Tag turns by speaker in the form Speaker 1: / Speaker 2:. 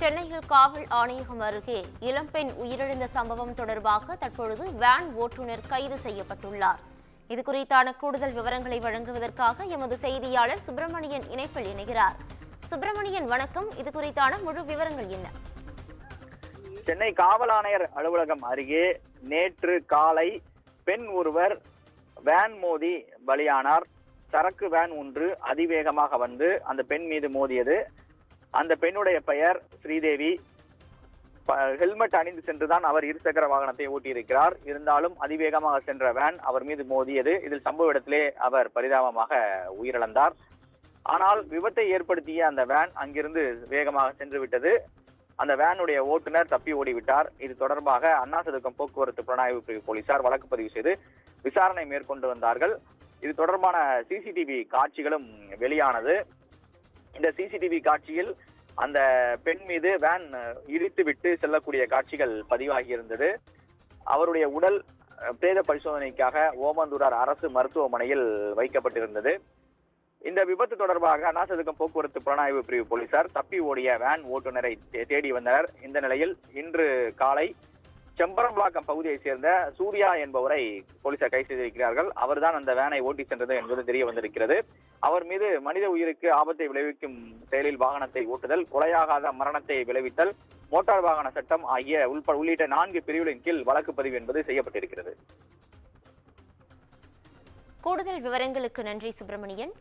Speaker 1: சென்னையில் காவல் ஆணையகம் அருகே இளம்பெண் உயிரிழந்த சம்பவம் தொடர்பாக தற்பொழுது வேன் ஓட்டுநர் கைது செய்யப்பட்டுள்ளார். இதுகுறித்தான கூடுதல் விவரங்களை வழங்குவதற்காக எமது செய்தியாளர் சுப்பிரமணியன் இணைப்பில் இணைகிறார். சுப்பிரமணியன், வணக்கம். இதுகுறித்தான முழு விவரங்கள் என்ன?
Speaker 2: சென்னை காவல் ஆணையர் அலுவலகம் அருகே நேற்று காலை பெண் ஒருவர் வேன் மோதி பலியானார். சரக்கு வேன் ஒன்று அதிவேகமாக வந்து அந்த பெண் மீது மோதியது. அந்த பெண்ணுடைய பெயர் ஸ்ரீதேவி. ஹெல்மெட் அணிந்து சென்றுதான் அவர் இருசக்கர வாகனத்தை ஓட்டியிருக்கிறார். இருந்தாலும் அதிவேகமாக சென்ற வேன் அவர் மீது மோதியது. இதில் சம்பவ இடத்திலே அவர் பரிதாபமாக உயிரிழந்தார். ஆனால் விபத்தை ஏற்படுத்திய அந்த வேன் அங்கிருந்து வேகமாக சென்று விட்டது. அந்த வேனுடைய ஓட்டுநர் தப்பி ஓடிவிட்டார். இது தொடர்பாக அண்ணாசதுக்கம் போக்குவரத்து புலனாய்வு பிரிவு போலீசார் வழக்கு பதிவு செய்து விசாரணை மேற்கொண்டு வந்தார்கள். இது தொடர்பான சிசிடிவி காட்சிகளும் வெளியானது. இந்த சிசிடிவி காட்சியில் அந்த பெண் மீது வேன் இடித்து விட்டு செல்லக்கூடிய காட்சிகள் பதிவாகி இருந்தது. அவருடைய உடல் பிரேத பரிசோதனைக்காக ஓமந்தூரார் அரசு மருத்துவமனையில் வைக்கப்பட்டிருந்தது. இந்த விபத்து தொடர்பாக அண்ணாசதுக்கம் போக்குவரத்து புலனாய்வு பிரிவு போலீசார் தப்பி ஓடிய வேன் ஓட்டுநரை தேடி வந்தனர். இந்த நிலையில் இன்று காலை செம்பரம்பாக்கம் பகுதியை சேர்ந்த சூர்யா என்பவரை போலீசார் கைது செய்திருக்கிறார்கள். அவர்தான் அந்த வேனை ஓட்டி சென்றது என்பது தெரிய வந்திருக்கிறது. அவர் மீது மனித உயிருக்கு ஆபத்தை விளைவிக்கும் செயலில் வாகனத்தை ஓட்டுதல், கொலையாகாத மரணத்தை விளைவித்தல், மோட்டார் வாகன சட்டம் ஆகிய உள்ளிட்ட 4 பிரிவுகளின் கீழ் வழக்கு பதிவு என்பது செய்யப்பட்டிருக்கிறது.
Speaker 1: கூடுதல் விவரங்களுக்கு நன்றி சுப்பிரமணியன்.